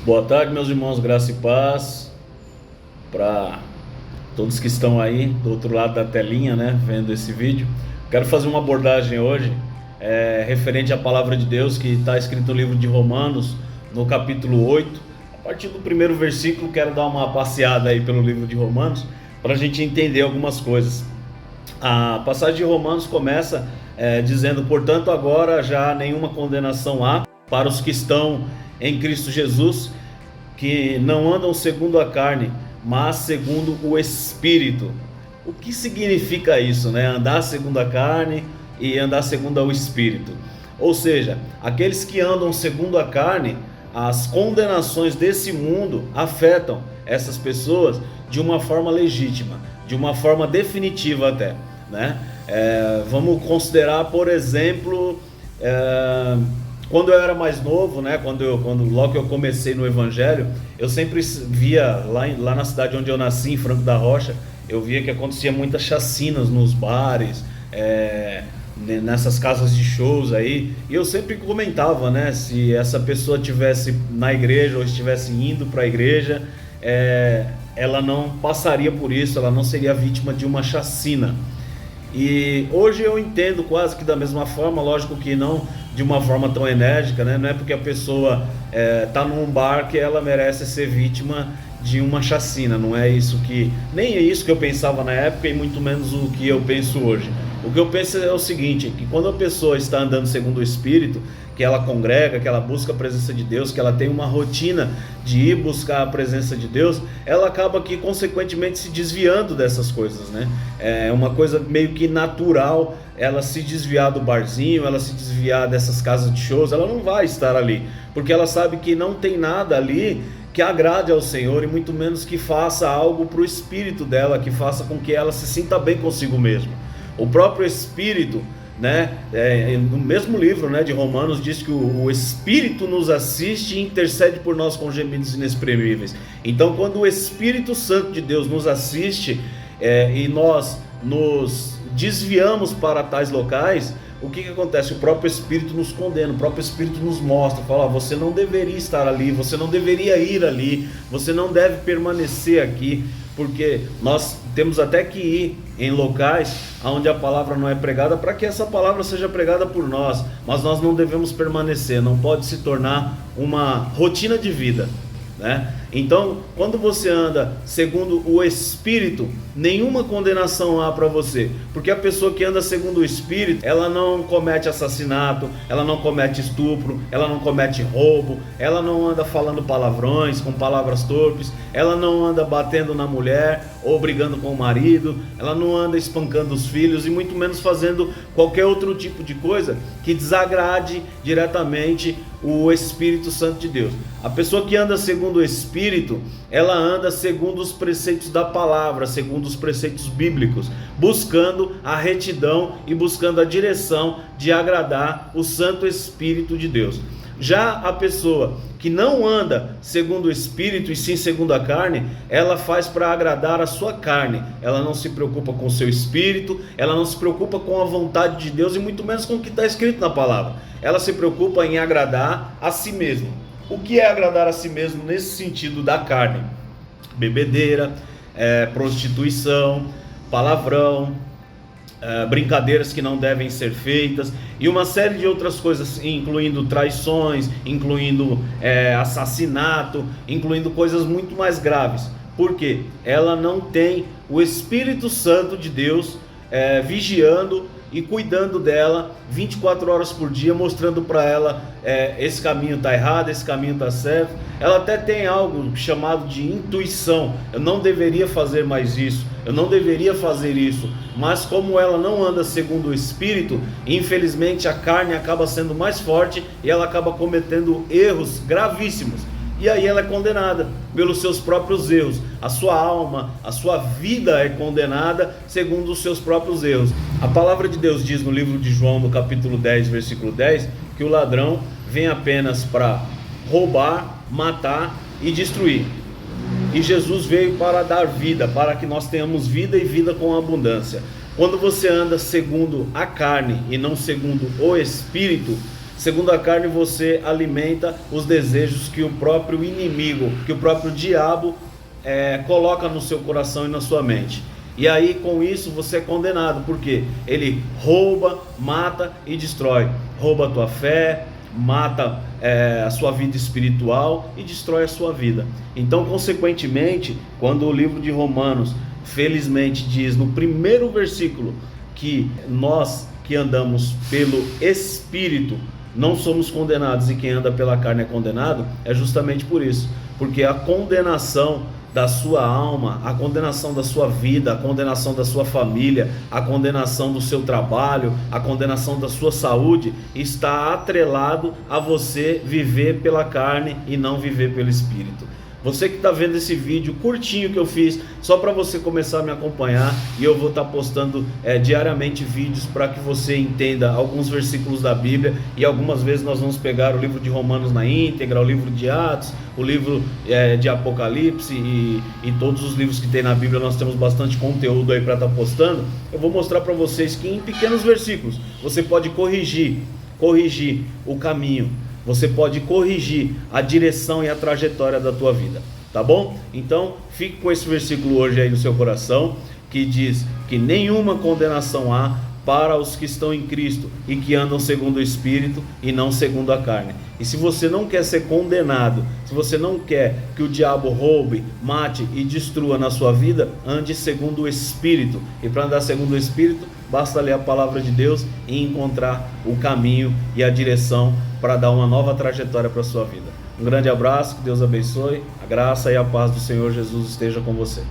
Boa tarde, meus irmãos, graça e paz para todos que estão aí do outro lado da telinha, né, vendo esse vídeo. Quero fazer uma abordagem hoje referente à palavra de Deus que está escrito no livro de Romanos, no capítulo 8. A partir do primeiro versículo, quero dar uma passeada aí pelo livro de Romanos para a gente entender algumas coisas. A passagem de Romanos começa dizendo: portanto, agora já nenhuma condenação há para os que estão em Cristo Jesus, que não andam segundo a carne, mas segundo o Espírito. O que significa isso, né? Andar segundo a carne e andar segundo o Espírito. Ou seja, aqueles que andam segundo a carne, as condenações desse mundo afetam essas pessoas de uma forma legítima, de uma forma definitiva até, né? Vamos considerar, por exemplo, quando eu era mais novo, né, logo que eu comecei no Evangelho, eu sempre via lá na cidade onde eu nasci, em Franco da Rocha, eu via que acontecia muitas chacinas nos bares, nessas casas de shows aí, e eu sempre comentava, né, se essa pessoa estivesse na igreja ou estivesse indo para a igreja, ela não passaria por isso, ela não seria vítima de uma chacina. E hoje eu entendo quase que da mesma forma, lógico que não de uma forma tão enérgica, né? Não é porque a pessoa está num bar que ela merece ser vítima de uma chacina, não é isso nem é isso que eu pensava na época e muito menos o que eu penso hoje. O que eu penso é o seguinte, que quando a pessoa está andando segundo o Espírito, que ela congrega, que ela busca a presença de Deus, que ela tem uma rotina de ir buscar a presença de Deus, ela acaba que consequentemente se desviando dessas coisas, né? É uma coisa meio que natural ela se desviar do barzinho, ela se desviar dessas casas de shows, ela não vai estar ali, porque ela sabe que não tem nada ali que agrade ao Senhor e muito menos que faça algo para o espírito dela, que faça com que ela se sinta bem consigo mesma. O próprio Espírito, né, no mesmo livro, né, de Romanos, diz que o Espírito nos assiste e intercede por nós com gemidos inexprimíveis. Então, quando o Espírito Santo de Deus nos assiste e nós nos desviamos para tais locais, o que acontece? O próprio Espírito nos condena, o próprio Espírito nos mostra, fala: você não deveria estar ali, você não deveria ir ali, você não deve permanecer aqui, porque nós temos até que ir em locais onde a palavra não é pregada, para que essa palavra seja pregada por nós, mas nós não devemos permanecer, não pode se tornar uma rotina de vida, né? Então, quando você anda segundo o Espírito, nenhuma condenação há para você, porque a pessoa que anda segundo o Espírito, ela não comete assassinato, ela não comete estupro, ela não comete roubo, ela não anda falando palavrões, com palavras torpes, ela não anda batendo na mulher ou brigando com o marido, ela não anda espancando os filhos e muito menos fazendo qualquer outro tipo de coisa que desagrade diretamente o Espírito Santo de Deus. A pessoa que anda segundo o Espírito, ela anda segundo os preceitos da palavra, segundo os preceitos bíblicos, buscando a retidão e buscando a direção de agradar o Santo Espírito de Deus. Já a pessoa que não anda segundo o Espírito e sim segundo a carne, ela faz para agradar a sua carne, ela não se preocupa com o seu Espírito, ela não se preocupa com a vontade de Deus e muito menos com o que está escrito na palavra, ela se preocupa em agradar a si mesmo. O que é agradar a si mesmo nesse sentido da carne? Bebedeira, prostituição, palavrão, brincadeiras que não devem ser feitas e uma série de outras coisas, incluindo traições, incluindo assassinato, incluindo coisas muito mais graves. Por quê? Ela não tem o Espírito Santo de Deus vigiando e cuidando dela 24 horas por dia, mostrando para ela esse caminho está errado, esse caminho está certo. Ela até tem algo chamado de intuição: eu não deveria fazer mais isso, eu não deveria fazer isso, mas como ela não anda segundo o Espírito, infelizmente a carne acaba sendo mais forte e ela acaba cometendo erros gravíssimos. E aí ela é condenada pelos seus próprios erros. A sua alma, a sua vida é condenada segundo os seus próprios erros. A palavra de Deus diz no livro de João, no capítulo 10, versículo 10, que o ladrão vem apenas para roubar, matar e destruir. E Jesus veio para dar vida, para que nós tenhamos vida e vida com abundância. Quando você anda segundo a carne e não segundo o Espírito, Segundo a carne, você alimenta os desejos que o próprio inimigo, que o próprio diabo coloca no seu coração e na sua mente. E aí, com isso, você é condenado, porque ele rouba, mata e destrói. Rouba a tua fé, mata a sua vida espiritual e destrói a sua vida. Então, consequentemente, quando o livro de Romanos, felizmente, diz no primeiro versículo que nós que andamos pelo Espírito não somos condenados e quem anda pela carne é condenado, é justamente por isso, porque a condenação da sua alma, a condenação da sua vida, a condenação da sua família, a condenação do seu trabalho, a condenação da sua saúde está atrelado a você viver pela carne e não viver pelo Espírito. Você que está vendo esse vídeo curtinho que eu fiz, só para você começar a me acompanhar, e eu vou estar postando diariamente vídeos para que você entenda alguns versículos da Bíblia, e algumas vezes nós vamos pegar o livro de Romanos na íntegra, o livro de Atos, o livro de Apocalipse e todos os livros que tem na Bíblia. Nós temos bastante conteúdo aí para estar postando. Eu vou mostrar para vocês que em pequenos versículos você pode corrigir o caminho. Você pode corrigir a direção e a trajetória da tua vida, tá bom? Então, fique com esse versículo hoje aí no seu coração, que diz que nenhuma condenação há para os que estão em Cristo e que andam segundo o Espírito e não segundo a carne. E se você não quer ser condenado, se você não quer que o diabo roube, mate e destrua na sua vida, ande segundo o Espírito. E para andar segundo o Espírito, basta ler a palavra de Deus e encontrar o caminho e a direção para dar uma nova trajetória para a sua vida. Um grande abraço, que Deus abençoe, a graça e a paz do Senhor Jesus esteja com você.